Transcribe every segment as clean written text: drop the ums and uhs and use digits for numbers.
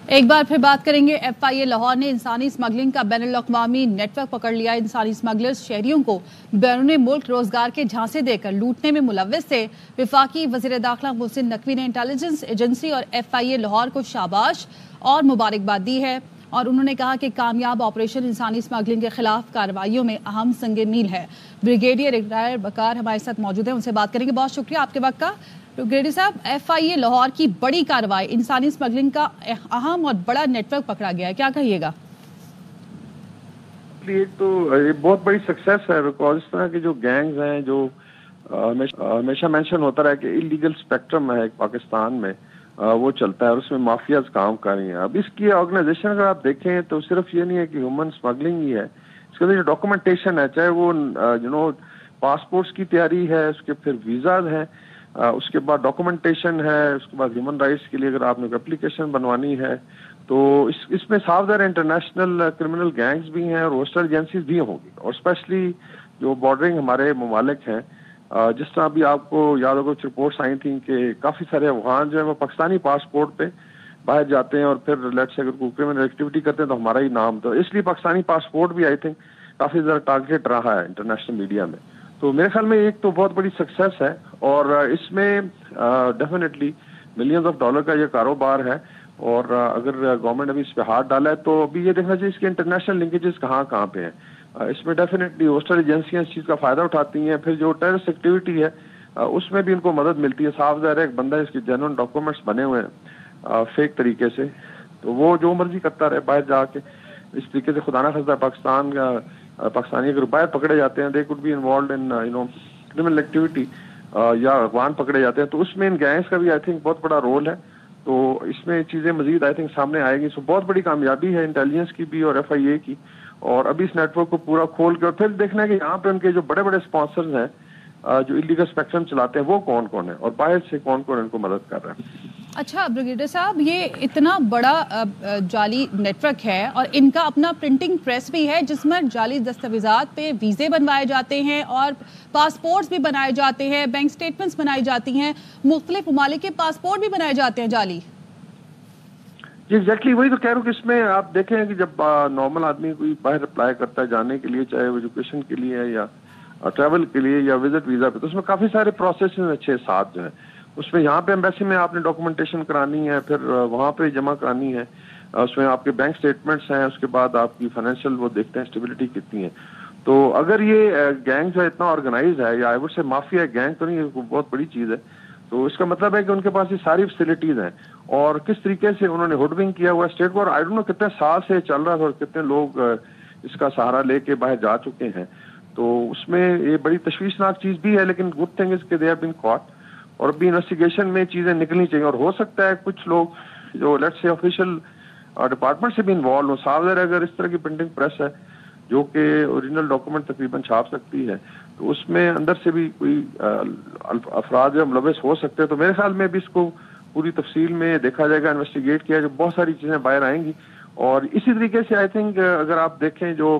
एक बार फिर बात करेंगे। FIA लाहौर ने इंसानी स्मगलिंग का बैनुल-अक़वामी नेटवर्क पकड़ लिया। इंसानी स्मगलर्स शहरियों को बैरून मुल्क रोजगार के झांसे देकर लूटने में मुलव्वस थे। वफाकी वज़ीर दाखिला मोहसिन नकवी ने इंटेलिजेंस एजेंसी और FIA लाहौर को शाबाश और मुबारकबाद दी है और उन्होंने कहा कि कामयाब ऑपरेशन इंसानी स्मगलिंग के खिलाफ कार्रवाइयों में अहम संग मील है। ब्रिगेडियर इकरार बकार हमारे साथ मौजूद हैं, उनसे बात करेंगे। बहुत शुक्रिया आपके वक्त का। ब्रिगेडियर साहब, FIA लाहौर की बड़ी कार्रवाई, इंसानी स्मगलिंग का अहम और बड़ा नेटवर्क पकड़ा गया है, क्या कहिएगा? तो ये बहुत बड़ी सक्सेस है, बिकॉज इस तरह के जो गैंग्स हैं जो हमेशा मेंशन होता रहा कि इलीगल स्पेक्ट्रम है पाकिस्तान में, वो चलता है और उसमें माफियाज काम कर रही हैं। अब इसकी ऑर्गेनाइजेशन अगर आप देखें तो सिर्फ ये नहीं है कि ह्यूमन स्मगलिंग ही है, इसके अंदर जो डॉक्यूमेंटेशन है, चाहे वो पासपोर्ट्स की तैयारी है, उसके फिर वीज़ाज हैं, उसके बाद डॉक्यूमेंटेशन है, उसके बाद ह्यूमन राइट्स के लिए अगर आपने एप्लीकेशन बनवानी है तो इसमें साफ ज़ाहिर इंटरनेशनल क्रिमिनल गैंग्स भी हैं और होस्टल एजेंसीज भी होंगी। और स्पेशली जो बॉर्डरिंग हमारे ममालिक हैं, जिस तरह भी आपको याद होगा कुछ रिपोर्ट्स आई थी कि काफ़ी सारे अफगान जो है वो पाकिस्तानी पासपोर्ट पे बाहर जाते हैं और फिर लेट्स से अगर कोई क्रिमिनल एक्टिविटी करते हैं तो हमारा ही नाम, तो इसलिए पाकिस्तानी पासपोर्ट भी आई थिंक काफ़ी ज़्यादा टारगेट रहा है इंटरनेशनल मीडिया में। तो मेरे ख्याल में एक तो बहुत बड़ी सक्सेस है और इसमें डेफिनेटली मिलियंस ऑफ डॉलर का ये कारोबार है और अगर गवर्नमेंट अभी इस पे हाथ डाला है तो अभी ये देखना चाहिए इसके इंटरनेशनल लिंकेजेस कहाँ कहाँ पे हैं। इसमें डेफिनेटली होस्टल एजेंसियां इस चीज़ का फ़ायदा उठाती हैं, फिर जो टेररिस्ट एक्टिविटी है उसमें भी उनको मदद मिलती है। साफ ज़ाहिर है एक बंदा इसके जेन्युइन डॉक्यूमेंट्स बने हुए हैं फेक तरीके से, तो वो जो मर्जी करता रहे बाहर जाके इस तरीके से, खुदा ना खास्ता पाकिस्तानी अगर बाहर पकड़े जाते हैं, they could be involve in criminal activity या अफगान पकड़े जाते हैं, तो उसमें इन गैंग्स का भी आई थिंक बहुत बड़ा रोल है। तो इसमें चीज़ें मजीद आई थिंक सामने आएगी। सो बहुत बड़ी कामयाबी है इंटेलिजेंस की भी और FIA की, और अभी इस नेटवर्क को पूरा खोल के और फिर देखना है कि यहाँ पे उनके जो बड़े बड़े स्पॉन्सर्स हैं जो इलीगल स्पेक्ट्रम चलाते हैं वो कौन कौन है और बाहर से कौन कौन इनको मदद कर रहा है। अच्छा ब्रिगेडियर साहब, ये इतना बड़ा जाली नेटवर्क है और इनका अपना प्रिंटिंग प्रेस भी है जिसमें जाली दस्तावेजात पे वीज़े बनवाए जाते हैं और पासपोर्ट्स भी बनाए जाते हैं, बैंक स्टेटमेंट्स बनाई जाती हैं, मुख्तलिफ ममालिक के पासपोर्ट भी बनाए जाते हैं जाली। जी एग्जैक्टली वही तो कह रहा हूँ कि इसमें आप देखें कि जब नॉर्मल आदमी कोई बाहर अप्लाई करता है जाने के लिए, चाहे वो एजुकेशन के लिए है या ट्रैवल के लिए या विजिट वीज़ा पे, तो उसमें काफ़ी सारे प्रोसेस अच्छे साथ जो है। उसमें यहाँ पे एम्बेसी में आपने डॉक्यूमेंटेशन करानी है, फिर वहाँ पे जमा करानी है, उसमें आपके बैंक स्टेटमेंट्स हैं, उसके बाद आपकी फाइनेंशियल वो देखते हैं स्टेबिलिटी कितनी है। तो अगर ये गैंग जो है इतना ऑर्गेनाइज है, या आई वुड से माफिया गैंग तो नहीं है, बहुत बड़ी चीज़ है, तो इसका मतलब है कि उनके पास ये सारी फैसिलिटीज हैं और किस तरीके से उन्होंने हुडविंग किया हुआ स्टेट को, और आई डोंट नो कितने साल से चल रहा था और कितने लोग इसका सहारा लेके बाहर जा चुके हैं। तो उसमें ये बड़ी तशवीशनाक चीज़ भी है, लेकिन गुड थिंग इज के दे हैव बीन कॉट और अभी इन्वेस्टिगेशन में चीज़ें निकलनी चाहिए। और हो सकता है कुछ लोग जो लेट्स से ऑफिशियल डिपार्टमेंट से भी इन्वॉल्व हो। साफ ज़ाहिर अगर इस तरह की प्रिंटिंग प्रेस है जो कि ओरिजिनल डॉक्यूमेंट तकरीबन छाप सकती है, तो उसमें अंदर से भी कोई अफराद या मुलविस हो सकते हैं। तो मेरे ख्याल में भी इसको पूरी तफसील में देखा जाएगा, इन्वेस्टिगेट किया जाएगा, बहुत सारी चीज़ें बाहर आएंगी। और इसी तरीके से आई थिंक अगर आप देखें जो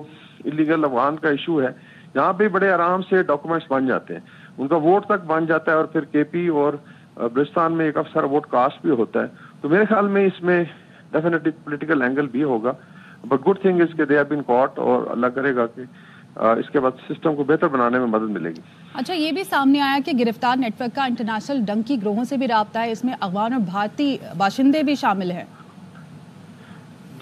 इलीगल अफगान का इशू है, यहाँ पे बड़े आराम से डॉक्यूमेंट्स बन जाते हैं, उनका वोट तक बन जाता है और फिर KP और बलूचिस्तान में काफ़ी सारा वोट कास्ट भी होता है। तो मेरे ख्याल में इसमें डेफिनेटली पॉलिटिकल एंगल भी होगा, बट गुड थिंग इज के दे हैव बीन कॉट और अल्लाह करेगा कि इसके बाद सिस्टम को बेहतर बनाने में मदद मिलेगी। अच्छा, ये भी सामने आया कि गिरफ्तार नेटवर्क का इंटरनेशनल डंकी ग्रोहों से भी राब्ता है, इसमें अफगान और भारतीय बाशिंदे भी शामिल हैं।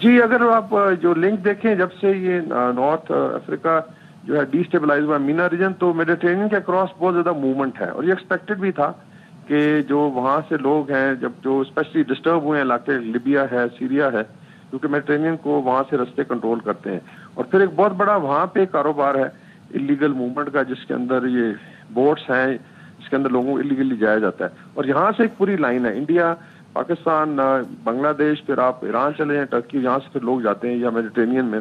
जी, अगर आप जो लिंक देखें, जब से ये नॉर्थ अफ्रीका जो है डिस्टेबलाइज हुआ मीना रीजन, तो मेडिटेरेनियन के अक्रॉस बहुत ज्यादा मूवमेंट है और ये एक्सपेक्टेड भी था कि जो वहाँ से लोग हैं, जब जो स्पेशली डिस्टर्ब हुए इलाके, लिबिया है, सीरिया है, क्योंकि मेडिटेरेनियन को वहाँ से रास्ते कंट्रोल करते हैं, और फिर एक बहुत बड़ा वहाँ पे कारोबार है इलीगल मूवमेंट का, जिसके अंदर ये बोट्स हैं, जिसके अंदर लोगों को इलीगली जाया जाता है। और यहाँ से एक पूरी लाइन है, इंडिया, पाकिस्तान, बांग्लादेश, फिर आप ईरान चले जाएं, टर्की, यहाँ से फिर लोग जाते हैं या मेडिटेरेनियन में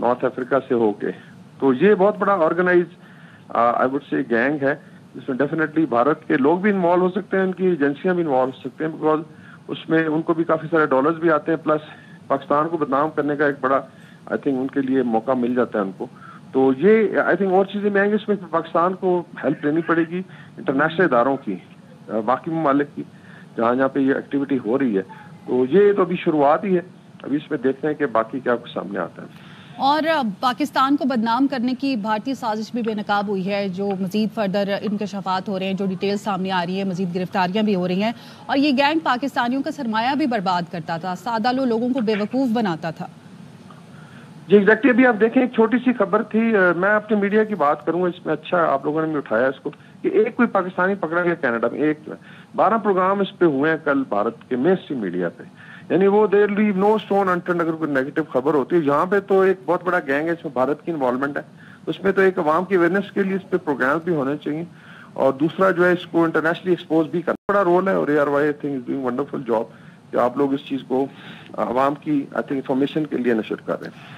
नॉर्थ अफ्रीका से होके। तो ये बहुत बड़ा organize I would say gang है, जिसमें डेफिनेटली भारत के लोग भी इन्वॉल्व हो सकते हैं, उनकी एजेंसियां भी इन्वॉल्व हो सकते हैं, बिकॉज उसमें उनको भी काफ़ी सारे डॉलर्स भी आते हैं, प्लस पाकिस्तान को बदनाम करने का एक बड़ा आई थिंक उनके लिए मौका मिल जाता है उनको। तो ये आई थिंक और चीज़ें में आएंगी, इसमें पाकिस्तान को हेल्प लेनी पड़ेगी इंटरनेशनल इदारों की, बाकी ममालिक की, जहाँ जहाँ पे ये एक्टिविटी हो रही है। تو یہ تو ابھی شروعات ہی ہے، ابھی اس میں دیکھتے ہیں کہ باقی کیا کچھ سامنے آتا ہے۔ اور پاکستان کو بدنام کرنے کی بھارتی سازش بھی بے نقاب ہوئی ہے، جو مزید فردر انکشافات ہو رہے ہیں، جو ڈیٹیل سامنے آ رہی ہیں، مزید گرفتاریاں بھی ہو رہی ہیں، اور یہ گینگ پاکستانیوں کا سرمایہ بھی برباد کرتا تھا، سادہ لوگوں کو بے وقوف بناتا تھا۔ جی ایگزیکٹلی، ابھی آپ دیکھیں ایک چھوٹی سی خبر تھی، میں اپنے میڈیا کی بات کروں گا، اس میں اچھا آپ لوگوں نے بھی اٹھایا اس کو، کہ ایک کوئی پاکستانی پکڑا گیا کینیڈا میں، 12 پروگرام اس پہ ہوئے ہیں کل بھارت کے مین اسٹریم میڈیا پہ، یعنی وہ دیر لیو نو اسٹون انٹرنڈ اگر کوئی نیگیٹو خبر ہوتی ہے۔ یہاں پہ تو ایک بہت بڑا گینگ ہے، اس میں بھارت کی انوالومنٹ ہے، اس میں تو ایک عوام کی اویئرنیس کے لیے اس پہ پروگرامز بھی ہونے چاہیے، اور دوسرا جو ہے اس کو انٹرنیشنلی ایکسپوز بھی کرنا بڑا رول ہے، اور ARY I think is doing wonderful job کہ آپ لوگ اس چیز کو عوام کی انفارمیشن کے لیے نشر کر رہے ہیں۔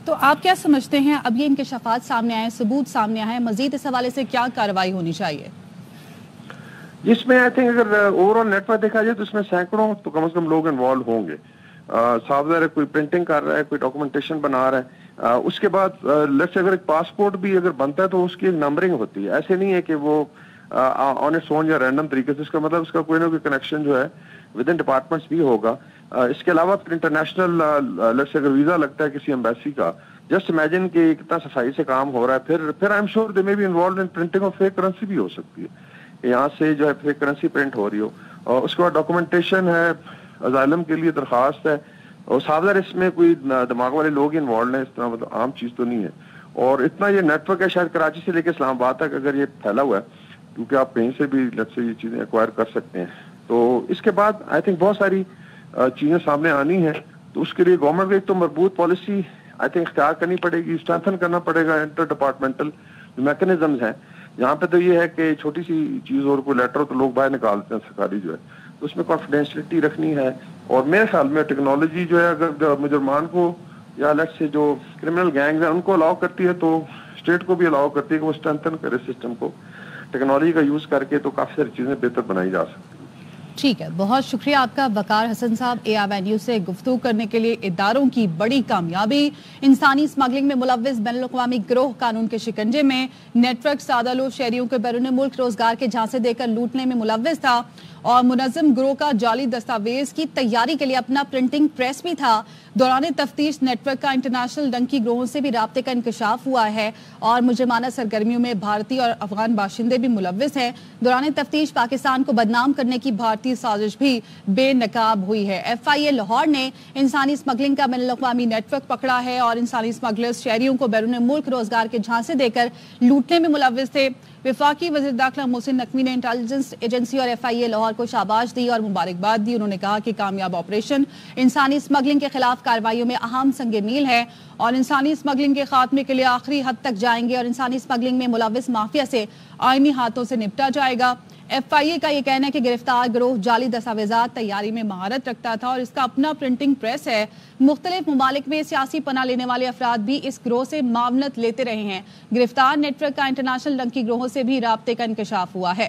تو آپ کیا سمجھتے ہیں، اب یہ انکشافات سامنے آئے، ثبوت سامنے آئے، مزید اس حوالے سے کیا کارروائی ہونی چاہیے؟ جس میں آئی تھنک اگر اوور آل نیٹ ورک دیکھا جائے تو اس میں سینکڑوں تو کم از کم لوگ انوالو ہوں گے۔ صاف ظاہر ہے کوئی پرنٹنگ کر رہا ہے، کوئی ڈاکومنٹیشن بنا رہا ہے، اس کے بعد لیٹس اگر ایک پاسپورٹ بھی اگر بنتا ہے تو اس کی ایک نمبرنگ ہوتی ہے، ایسے نہیں ہے کہ وہ آن اٹس اون یا رینڈم طریقے سے، اس کا مطلب اس کا کوئی نہ کوئی کنیکشن جو ہے ود ان ڈپارٹمنٹس بھی ہوگا۔ اس کے علاوہ انٹرنیشنل لیٹس اگر ویزا لگتا ہے کسی ایمبیسی کا، جسٹ امیجن کہ کتنا صفائی سے کام ہو رہا ہے، پھر I am sure they may be involved in printing of fake currency بھی ہو سکتی ہے، یہاں سے جو ہے فیک کرنسی پرنٹ ہو رہی ہو، اور اس کے بعد ڈاکومنٹیشن ہے، اسائلم کے لیے درخواست ہے، اور صاحب اس میں کوئی دماغ والے لوگ انوالوڈ ہیں، اس طرح مطلب عام چیز تو نہیں ہے، اور اتنا یہ نیٹ ورک ہے شاید کراچی سے لے کے اسلام آباد تک اگر یہ پھیلا ہوا ہے، کیونکہ آپ کہیں سے بھی لیٹ سے یہ چیزیں ایکوائر کر سکتے ہیں، تو اس کے بعد آئی تھنک بہت ساری چیزیں سامنے آنی ہیں، تو اس کے لیے گورنمنٹ کو ایک تو مربوط پالیسی آئی تھنک اختیار کرنی پڑے گی، اسٹرینتھن کرنا پڑے گا انٹر ڈپارٹمنٹل میکنزمز ہیں، یہاں پہ تو یہ ہے کہ چھوٹی سی چیز اور کوئی لیٹر تو لوگ باہر نکالتے ہیں سرکاری جو ہے، تو اس میں کانفیڈینشلٹی رکھنی ہے، اور میرے خیال میں ٹیکنالوجی جو ہے اگر مجرمان کو یا لیٹ سے جو کرمنل گینگز ہیں ان کو الاؤ کرتی ہے تو اسٹیٹ کو بھی الاؤ کرتی ہے کہ وہ اسٹرینتھن کرے سسٹم کو، ٹیکنالوجی کا یوز کر کے تو کافی ساری چیزیں بہتر بنائی جا سکتی ہیں۔ ٹھیک ہے، بہت شکریہ آپ کا وقار حسن صاحب، ARY نیوز سے گفتگو کرنے کے لیے۔ اداروں کی بڑی کامیابی، انسانی اسمگلنگ میں ملوث بین الاقوامی گروہ قانون کے شکنجے میں، نیٹ ورک سادہ لو شہریوں کے بیرون ملک روزگار کے جھانسے دے کر لوٹنے میں ملوث تھا، اور منظم گروہ کا جعلی دستاویز کی تیاری کے لیے اپنا پرنٹنگ پریس بھی تھا۔ دوران تفتیش نیٹ ورک کا انٹرنیشنل ڈنکی گروہوں سے بھی رابطے کا انکشاف ہوا ہے، اور مجرمانہ سرگرمیوں میں بھارتی اور افغان باشندے بھی ملوث ہیں۔ دوران تفتیش پاکستان کو بدنام کرنے کی بھارتی سازش بھی بے نقاب ہوئی ہے۔ FIA لاہور نے انسانی اسمگلنگ کا بین الاقوامی نیٹ ورک پکڑا ہے، اور انسانی اسمگلرز شہریوں کو بیرون ملک روزگار کے جھانسے دے کر لوٹنے میں ملوث تھے۔ وفاقی وزیر داخلہ محسن نقوی نے انٹیلیجنس ایجنسی اور FIA لاہور کو شاباش دی اور مبارکباد دی۔ انہوں نے کہا کہ کامیاب آپریشن انسانی اسمگلنگ کے خلاف کارروائیوں میں اہم سنگ میل ہے، اور انسانی اسمگلنگ کے خاتمے کے لیے آخری حد تک جائیں گے، اور انسانی اسمگلنگ میں ملوث مافیا سے آئینی ہاتھوں سے نپٹا جائے گا۔ FIA کا یہ کہنا ہے کہ گرفتار گروہ جعلی دستاویزات تیاری میں مہارت رکھتا تھا، اور اس کا اپنا پرنٹنگ پریس ہے۔ مختلف ممالک میں سیاسی پناہ لینے والے افراد بھی اس گروہ سے معاونت لیتے رہے ہیں۔ گرفتار نیٹ ورک کا انٹرنیشنل ڈنکی گروہوں سے بھی رابطے کا انکشاف ہوا ہے۔